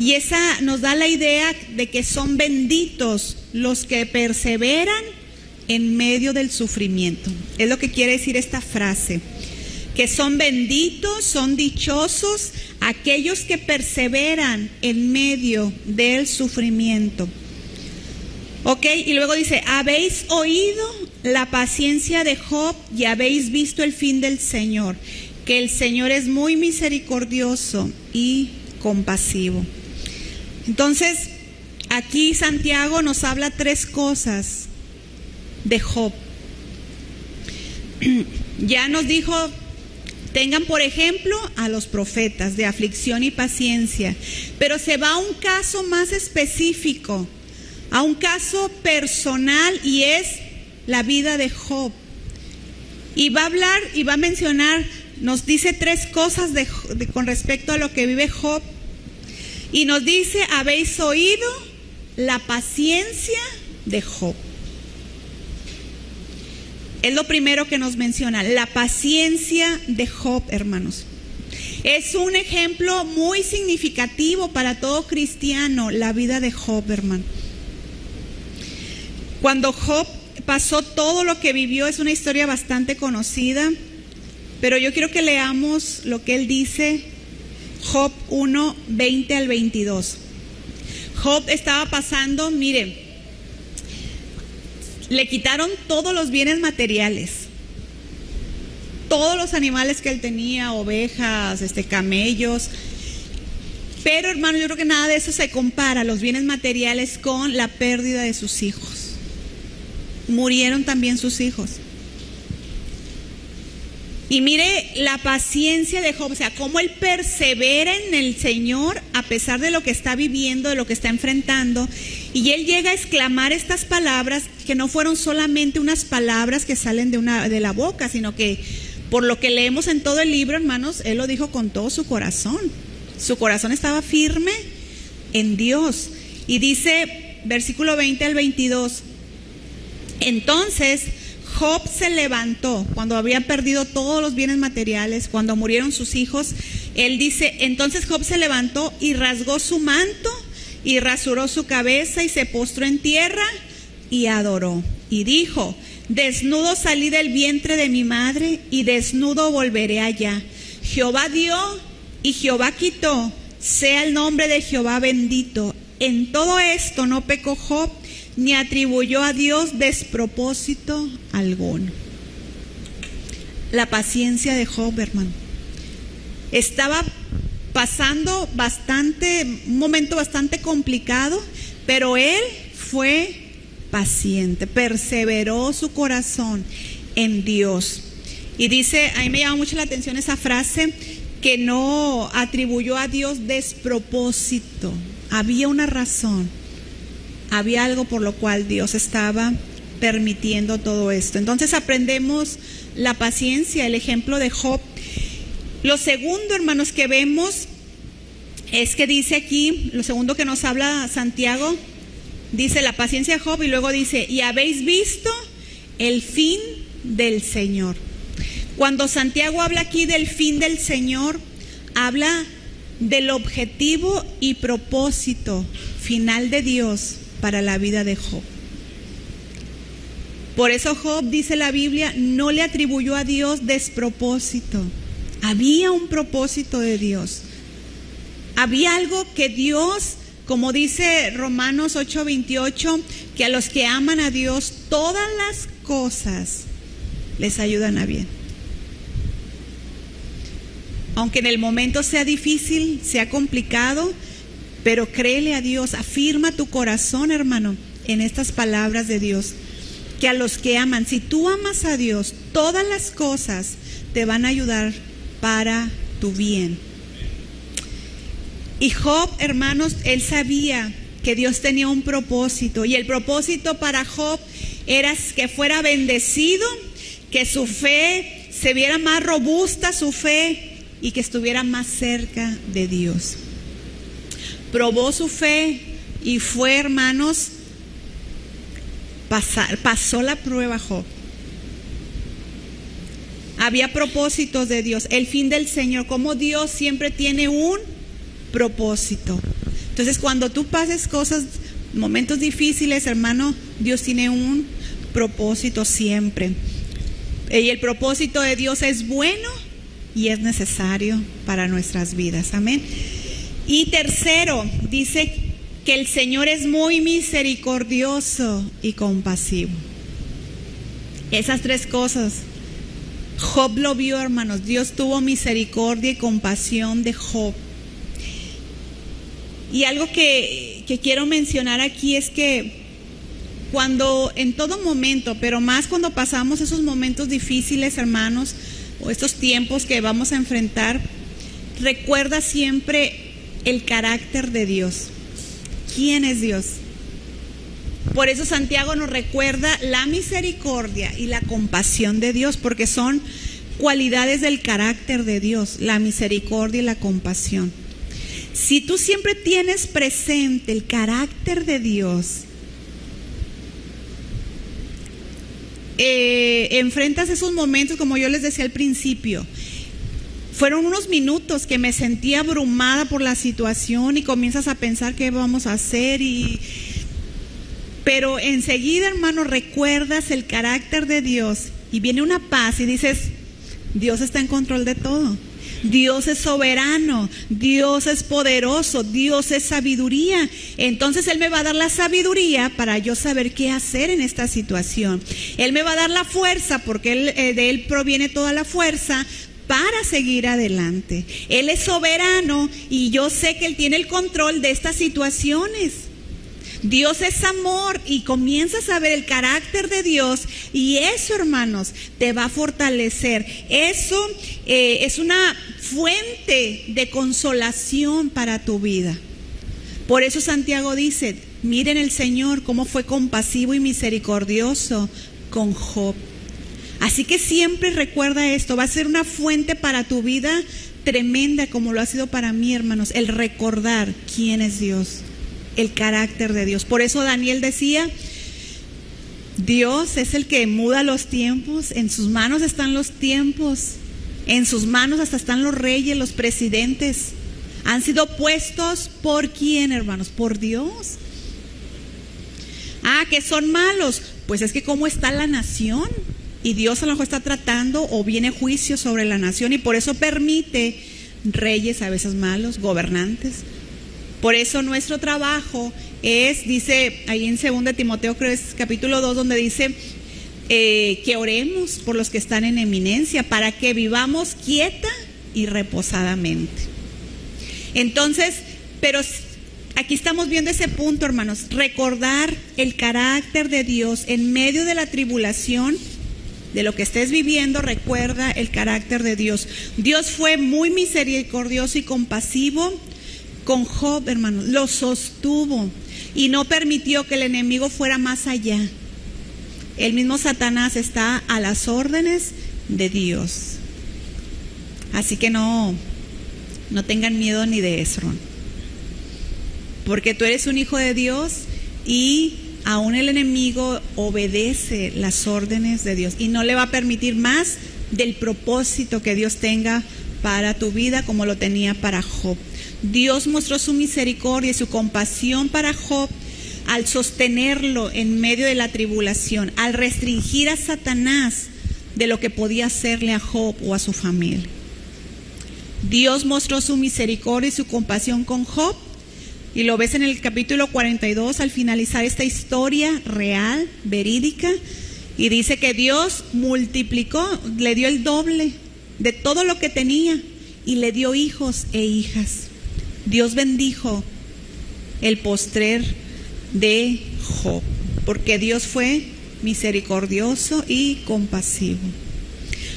Y esa nos da la idea de que son benditos los que perseveran en medio del sufrimiento. Es lo que quiere decir esta frase. Que son benditos, son dichosos aquellos que perseveran en medio del sufrimiento. Ok, y luego dice, habéis oído la paciencia de Job y habéis visto el fin del Señor, que el Señor es muy misericordioso y compasivo. Entonces, aquí Santiago nos habla tres cosas de Job. Ya nos dijo, tengan por ejemplo a los profetas de aflicción y paciencia, pero se va a un caso más específico, a un caso personal, y es la vida de Job. Y va a hablar y va a mencionar, nos dice tres cosas con respecto a lo que vive Job. Y nos dice, habéis oído la paciencia de Job. Es lo primero que nos menciona, la paciencia de Job, hermanos. Es un ejemplo muy significativo para todo cristiano, la vida de Job, hermano. Cuando Job pasó todo lo que vivió, es una historia bastante conocida, pero yo quiero que leamos lo que él dice, Job 1, 20 al 22. Job estaba pasando, mire, le quitaron todos los bienes materiales, todos los animales que él tenía, ovejas, camellos. Pero hermano, yo creo que nada de eso se compara, los bienes materiales, con la pérdida de sus hijos. Murieron también sus hijos. Y mire la paciencia de Job, o sea, cómo él persevera en el Señor a pesar de lo que está viviendo, de lo que está enfrentando. Y él llega a exclamar estas palabras que no fueron solamente unas palabras que salen de la boca, sino que por lo que leemos en todo el libro, hermanos, él lo dijo con todo su corazón. Su corazón estaba firme en Dios. Y dice, versículo 20 al 22, entonces Job se levantó cuando había perdido todos los bienes materiales, cuando murieron sus hijos. Él dice, entonces Job se levantó y rasgó su manto y rasuró su cabeza y se postró en tierra y adoró. Y dijo, desnudo salí del vientre de mi madre y desnudo volveré allá. Jehová dio y Jehová quitó, sea el nombre de Jehová bendito. En todo esto no pecó Job, ni atribuyó a Dios despropósito alguno. La paciencia de Job, hermano. Estaba pasando un momento bastante complicado, pero él fue paciente, perseveró su corazón en Dios. Y dice, a mí me llama mucho la atención esa frase, que no atribuyó a Dios despropósito. Había una razón. Había algo por lo cual Dios estaba permitiendo todo esto. Entonces aprendemos la paciencia, el ejemplo de Job. Lo segundo, hermanos, que vemos es que dice aquí, lo segundo que nos habla Santiago, dice la paciencia de Job y luego dice, y habéis visto el fin del Señor. Cuando Santiago habla aquí del fin del Señor, habla del objetivo y propósito final de Dios para la vida de Job. Por eso Job, dice la Biblia, no le atribuyó a Dios despropósito. Había un propósito de Dios. Había algo que Dios, como dice Romanos 8:28, que a los que aman a Dios, todas las cosas les ayudan a bien. Aunque en el momento sea difícil, sea complicado, pero créele a Dios, afirma tu corazón, hermano, en estas palabras de Dios, que a los que aman, si tú amas a Dios, todas las cosas te van a ayudar para tu bien. Y Job, hermanos, él sabía que Dios tenía un propósito, y el propósito para Job era que fuera bendecido, que su fe se viera más robusta, su fe, y que estuviera más cerca de Dios. Probó su fe y fue, hermanos, pasó la prueba Job. Había propósitos de Dios, el fin del Señor, como Dios siempre tiene un propósito. Entonces, cuando tú pases cosas, momentos difíciles, hermano, Dios tiene un propósito siempre. Y el propósito de Dios es bueno y es necesario para nuestras vidas. Amén. Y tercero, dice que el Señor es muy misericordioso y compasivo. Esas tres cosas Job lo vio, hermanos. Dios tuvo misericordia y compasión de Job. Y algo que quiero mencionar aquí es que cuando en todo momento, pero más cuando pasamos esos momentos difíciles, hermanos, o estos tiempos que vamos a enfrentar, recuerda siempre el carácter de Dios. ¿Quién es Dios? Por eso Santiago nos recuerda la misericordia y la compasión de Dios, porque son cualidades del carácter de Dios, la misericordia y la compasión. Si tú siempre tienes presente el carácter de Dios, enfrentas esos momentos, como yo les decía al principio. Fueron unos minutos que me sentí abrumada por la situación y comienzas a pensar qué vamos a hacer, pero enseguida, hermano, recuerdas el carácter de Dios y viene una paz y dices, Dios está en control de todo. Dios es soberano, Dios es poderoso, Dios es sabiduría. Entonces Él me va a dar la sabiduría para yo saber qué hacer en esta situación. Él me va a dar la fuerza, porque de Él proviene toda la fuerza para seguir adelante. Él es soberano y yo sé que Él tiene el control de estas situaciones. Dios es amor y comienzas a ver el carácter de Dios, y eso, hermanos, te va a fortalecer. Eso es una fuente de consolación para tu vida. Por eso Santiago dice, miren el Señor cómo fue compasivo y misericordioso con Job. Así que siempre recuerda esto, va a ser una fuente para tu vida tremenda, como lo ha sido para mí, hermanos, el recordar quién es Dios, el carácter de Dios. Por eso Daniel decía, Dios es el que muda los tiempos, en sus manos están los tiempos, en sus manos hasta están los reyes, los presidentes. Han sido puestos ¿por quién, hermanos? Por Dios. Que son malos, pues es que cómo está la nación, y Dios a lo mejor está tratando o viene juicio sobre la nación, y por eso permite reyes a veces malos, gobernantes. Por eso nuestro trabajo es, dice ahí en 2 Timoteo, creo es capítulo 2, donde dice que oremos por los que están en eminencia, para que vivamos quieta y reposadamente. Entonces, pero aquí estamos viendo ese punto, hermanos, recordar el carácter de Dios en medio de la tribulación, de lo que estés viviendo. Recuerda el carácter de Dios. Dios fue muy misericordioso y compasivo con Job, hermanos, lo sostuvo y no permitió que el enemigo fuera más allá. el mismo Satanás está a las órdenes de Dios. Así que no tengan miedo ni de eso, porque tú eres un hijo de Dios y aún el enemigo obedece las órdenes de Dios y no le va a permitir más del propósito que Dios tenga para tu vida como lo tenía para Job. Dios mostró su misericordia y su compasión para Job al sostenerlo en medio de la tribulación, al restringir a Satanás de lo que podía hacerle a Job o a su familia. Dios mostró su misericordia y su compasión con Job, y lo ves en el capítulo 42 al finalizar esta historia real, verídica, y dice que Dios multiplicó, le dio el doble de todo lo que tenía y le dio hijos e hijas. Dios bendijo el postrer de Job, porque Dios fue misericordioso y compasivo.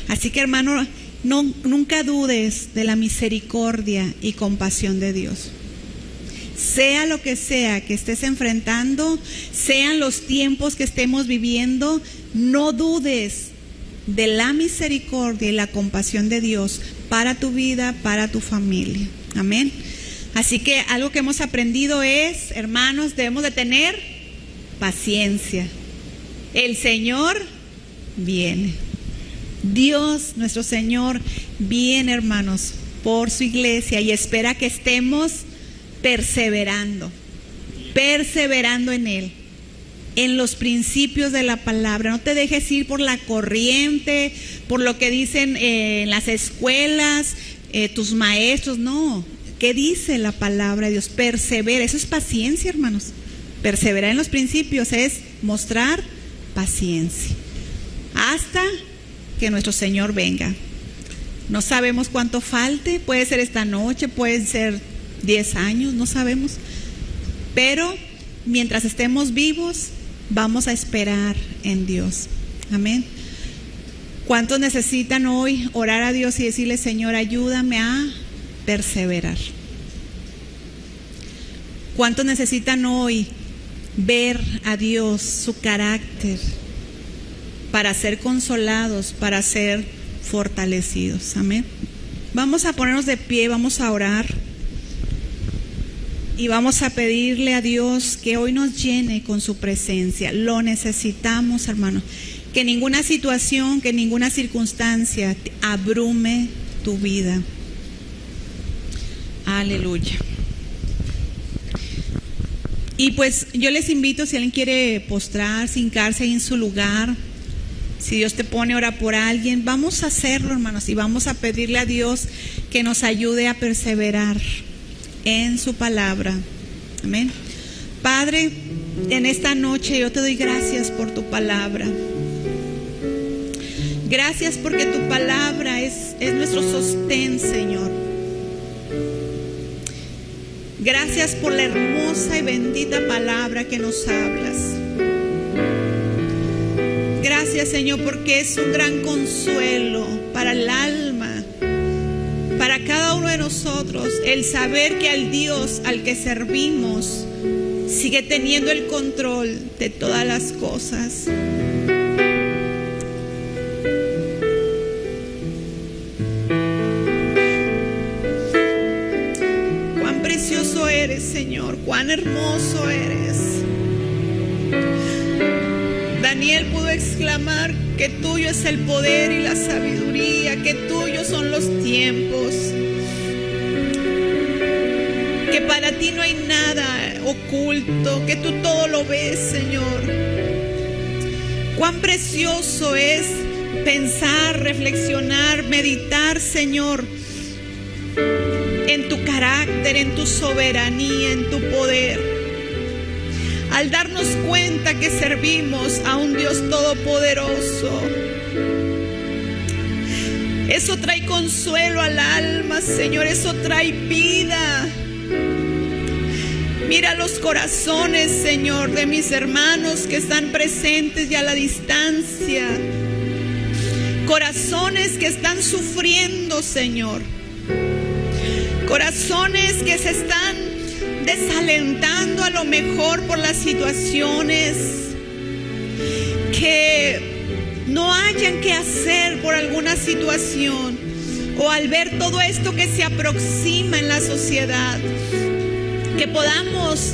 Así que, hermano, nunca dudes de la misericordia y compasión de Dios. Sea lo que sea que estés enfrentando, sean los tiempos que estemos viviendo, no dudes de la misericordia y la compasión de Dios para tu vida, para tu familia. Amén. Así que algo que hemos aprendido es, hermanos, debemos de tener paciencia. El Señor viene. Dios, nuestro Señor, viene, hermanos, por su iglesia y espera que estemos perseverando en Él, en los principios de la palabra. No te dejes ir por la corriente, por lo que dicen en las escuelas, tus maestros. No, ¿qué dice la palabra de Dios? Persevera, eso es paciencia, hermanos. Perseverar en los principios es mostrar paciencia hasta que nuestro Señor venga. No sabemos cuánto falte, puede ser esta noche, pueden ser 10 años, no sabemos. Pero mientras estemos vivos, vamos a esperar en Dios. Amén. ¿Cuántos necesitan hoy orar a Dios y decirle: Señor, ayúdame a perseverar? ¿Cuántos necesitan hoy ver a Dios, su carácter, para ser consolados, para ser fortalecidos? Amén. Vamos a ponernos de pie, vamos a orar y vamos a pedirle a Dios que hoy nos llene con su presencia. Lo necesitamos, hermano. Que ninguna situación, que ninguna circunstancia abrume tu vida. Aleluya. Y pues yo les invito, si alguien quiere postrarse, hincarse ahí en su lugar, si Dios te pone a orar por alguien, vamos a hacerlo, hermanos, y vamos a pedirle a Dios que nos ayude a perseverar en su palabra. Amén. Padre, en esta noche yo te doy gracias por tu palabra. Gracias porque tu palabra es nuestro sostén, Señor. Gracias por la hermosa y bendita palabra que nos hablas. Gracias, Señor, porque es un gran consuelo para el alma, para cada uno de nosotros, el saber que al Dios al que servimos sigue teniendo el control de todas las cosas. Cuán precioso eres, Señor, cuán hermoso eres. Daniel pudo exclamar que tuyo es el poder y la sabiduría, que tuyos son los tiempos, que para ti no hay nada oculto, que tú todo lo ves, Señor. Cuán precioso es pensar, reflexionar, meditar, Señor, en tu carácter, en tu soberanía, en tu poder. Al darnos cuenta que servimos a un Dios todopoderoso, eso trae consuelo al alma, Señor, eso trae vida. Mira los corazones, Señor, de mis hermanos que están presentes y a la distancia. Corazones que están sufriendo, Señor. Corazones que se están desalentando a lo mejor por las situaciones. que no hayan qué hacer por alguna situación, o al ver todo esto que se aproxima en la sociedad, que podamos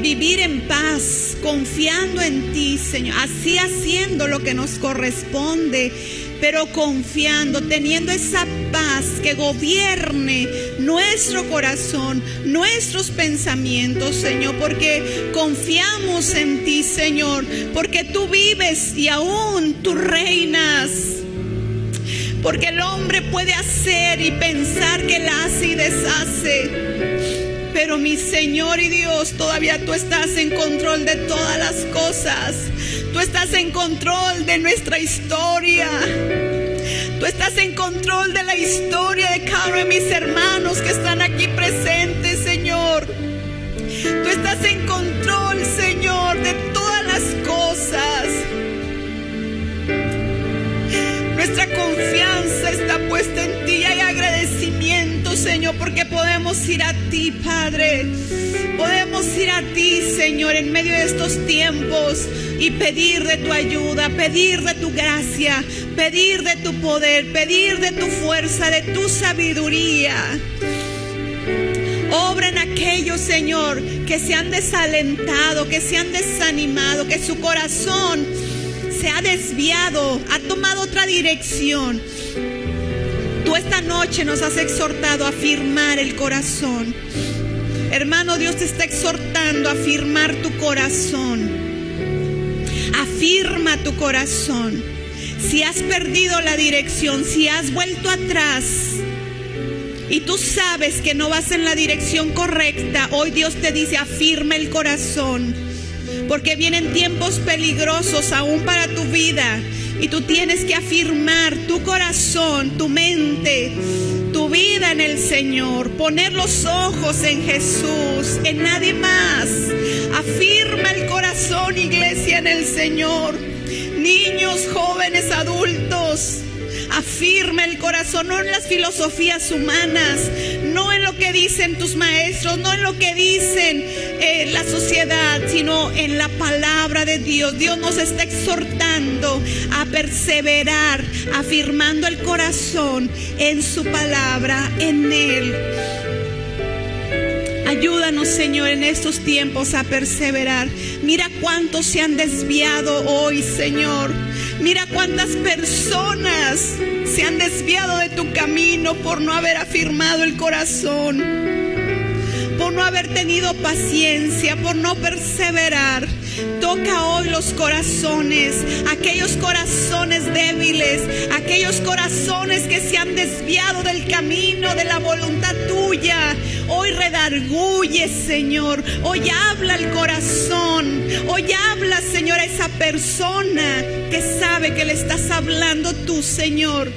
vivir en paz, confiando en ti, Señor, así haciendo lo que nos corresponde, pero confiando, teniendo esa paz que gobierne nuestro corazón, nuestros pensamientos, Señor, porque confiamos en ti, Señor, porque tú vives y aún tú reinas. Porque el hombre puede hacer y pensar que él hace y deshace, pero mi Señor y Dios, todavía tú estás en control de todas las cosas. Tú estás en control de nuestra historia. Tú estás en control de la historia de cada uno de mis hermanos que están aquí presentes, Señor. Tú estás en control, Señor, de todas las cosas. Nuestra confianza está puesta en ti y hay agradecimiento, Señor, porque podemos ir a ti, Padre. Podemos ir a ti, Señor, en medio de estos tiempos y pedir de tu ayuda, pedir de tu gracia, pedir de tu poder, pedir de tu fuerza, de tu sabiduría. Obra en aquellos, Señor, que se han desalentado, que se han desanimado, que su corazón se ha desviado, ha tomado otra dirección. Tú esta noche nos has exhortado a afirmar el corazón. Hermano, Dios te está exhortando a afirmar tu corazón. Afirma tu corazón. Si has perdido la dirección, si has vuelto atrás y tú sabes que no vas en la dirección correcta, hoy Dios te dice: afirma el corazón. Porque vienen tiempos peligrosos aún para tu vida y tú tienes que afirmar tu corazón, tu mente, tu vida en el Señor. Poner los ojos en Jesús, en nadie más. Afirma el corazón, iglesia, en el Señor. Niños, jóvenes, adultos, afirma el corazón, no en las filosofías humanas, no en lo que dicen tus maestros, no en lo que dicen la sociedad, sino en la palabra de Dios. Dios nos está exhortando a perseverar, afirmando el corazón en su palabra, en Él. Ayúdanos, Señor, en estos tiempos a perseverar. Mira cuántos se han desviado hoy, Señor. Mira cuántas personas se han desviado de tu camino por no haber afirmado el corazón, por no haber tenido paciencia, por no perseverar. Toca hoy los corazones, aquellos corazones débiles, aquellos corazones que se han desviado del camino, de la voluntad tuya. Hoy redarguye, Señor. Hoy habla el corazón. Hoy habla, Señor, a esa persona que sabe que le estás hablando tú, Señor.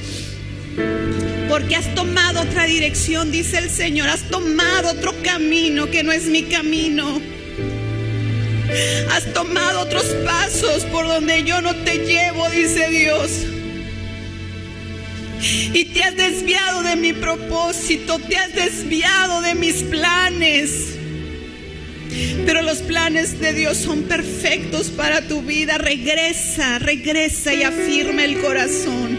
Porque has tomado otra dirección, dice el Señor. Has tomado otro camino que no es mi camino. Has tomado otros pasos por donde yo no te llevo, dice Dios. Y te has desviado de mi propósito, te has desviado de mis planes. Pero los planes de Dios son perfectos para tu vida. Regresa, regresa y afirma el corazón.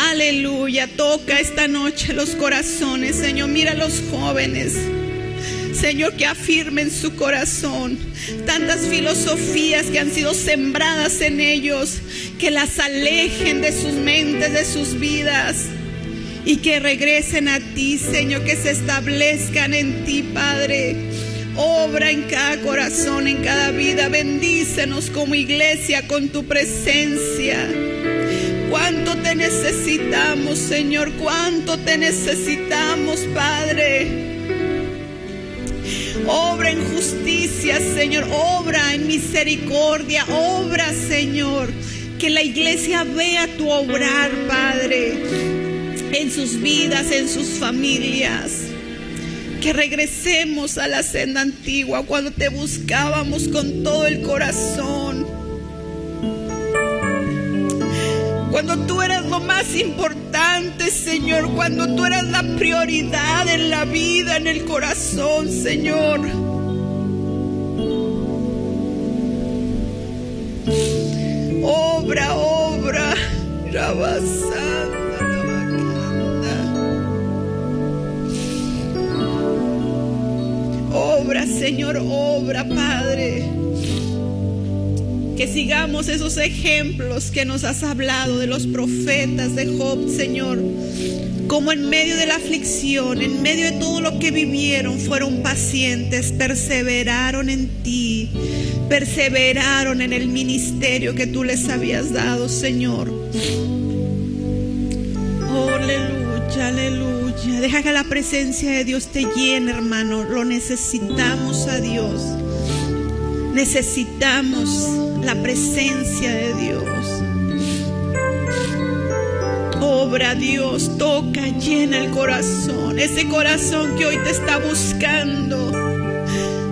Aleluya. Toca esta noche los corazones, Señor. Mira a los jóvenes, Señor, que afirmen su corazón. Tantas filosofías que han sido sembradas en ellos, que las alejen de sus mentes, de sus vidas, y que regresen a ti, Señor, que se establezcan en ti, Padre. Obra en cada corazón, en cada vida. Bendícenos como iglesia con tu presencia. Cuánto te necesitamos, Señor, cuánto te necesitamos, Padre. Obra en justicia, Señor, obra en misericordia, obra, Señor. Que la iglesia vea tu obrar, Padre, en sus vidas, en sus familias. Que regresemos a la senda antigua cuando te buscábamos con todo el corazón. Cuando tú eras lo más importante, Señor. Cuando tú eras la prioridad en la vida, en el corazón, Señor. Obra, Señor, obra, Padre. Que sigamos esos ejemplos que nos has hablado de los profetas de Job, Señor. Como en medio de la aflicción, en medio de todo lo que vivieron, fueron pacientes, perseveraron en ti, perseveraron en el ministerio que tú les habías dado, Señor. Oh, aleluya, aleluya. Deja que la presencia de Dios te llene, hermano. Lo necesitamos a Dios. Necesitamos la presencia de Dios. Obra, Dios, toca, llena el corazón. Ese corazón que hoy te está buscando.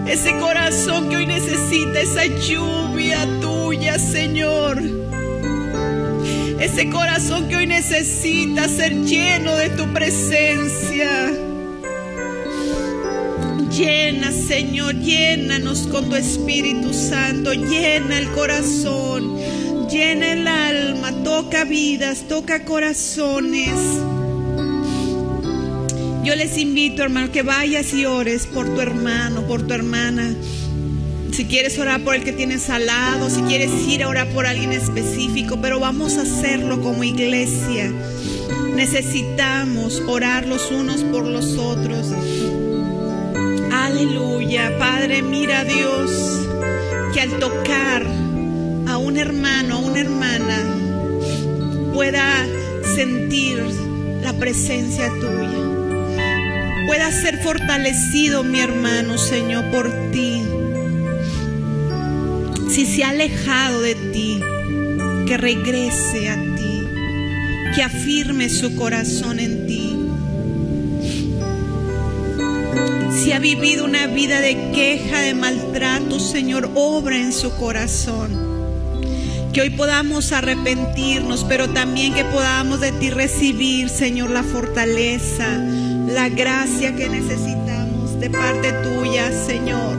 Ese corazón que hoy necesita esa lluvia tuya, Señor. Ese corazón que hoy necesita ser lleno de tu presencia. Llena, Señor, llénanos con tu Espíritu Santo. Llena el corazón, llena el alma, toca vidas, toca corazones. Yo les invito, hermano, que vayas y ores por tu hermano, por tu hermana. Si quieres orar por el que tienes al lado, si quieres ir a orar por alguien específico, pero vamos a hacerlo como iglesia. Necesitamos orar los unos por los otros. Aleluya. Padre, mira, Dios, que al tocar a un hermano, a una hermana, pueda sentir la presencia tuya. Pueda ser fortalecido mi hermano, Señor, por ti. Si se ha alejado de ti, que regrese a ti, que afirme su corazón en ti. Si ha vivido una vida de queja, de maltrato, Señor, obra en su corazón. Que hoy podamos arrepentirnos, pero también que podamos de ti recibir, Señor, la fortaleza, la gracia que necesitamos de parte tuya, Señor.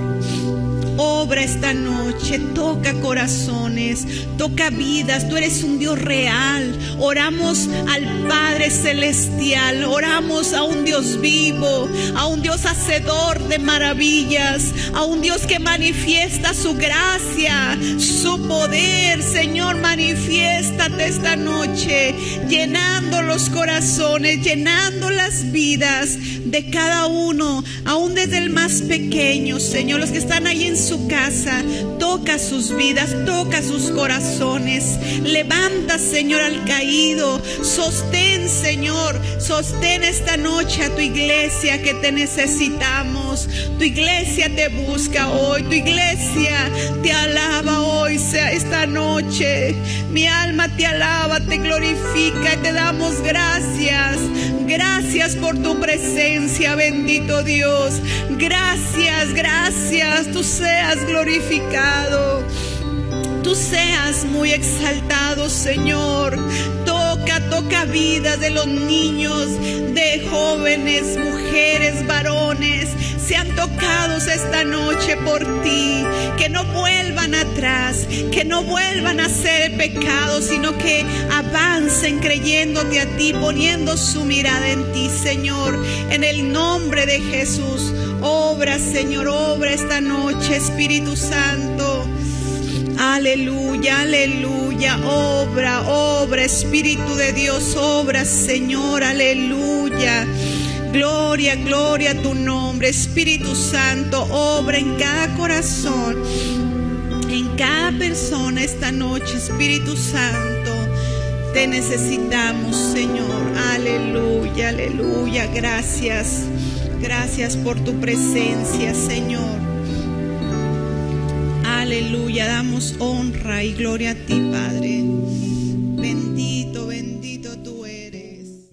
Obra esta noche, toca corazones, toca vidas. Tú eres un Dios real. Oramos al Padre Celestial, oramos a un Dios vivo, a un Dios hacedor de maravillas, a un Dios que manifiesta su gracia, su poder. Señor, manifiéstate esta noche, llenando los corazones, llenando las vidas de cada uno, aún desde el más pequeño, Señor. Los que están ahí en su casa, toca sus vidas, toca sus corazones. Levanta, Señor, al caído. Sostén, Señor, sostén esta noche a tu iglesia, que te necesitamos. Tu iglesia te busca hoy, tu iglesia te alaba hoy, esta noche. Mi alma te alaba, te glorifica y te damos gracias. Gracias por tu presencia, bendito Dios. Gracias, gracias. Tú seas glorificado. Tú seas muy exaltado, Señor. Toca vidas de los niños, de jóvenes, mujeres, varones. Sean tocados esta noche por ti. Que no vuelvan atrás, que no vuelvan a hacer pecado, sino que avancen creyéndote a ti, poniendo su mirada en ti, Señor. En el nombre de Jesús, obra, Señor, obra esta noche, Espíritu Santo. Aleluya, aleluya. Obra, obra, Espíritu de Dios, obra, Señor, aleluya. Gloria, gloria a tu nombre, Espíritu Santo, obra en cada corazón, en cada persona esta noche, Espíritu Santo. Te necesitamos, Señor. Aleluya, aleluya. Gracias, gracias por tu presencia, Señor. Aleluya, damos honra y gloria a ti, Padre. Bendito, bendito.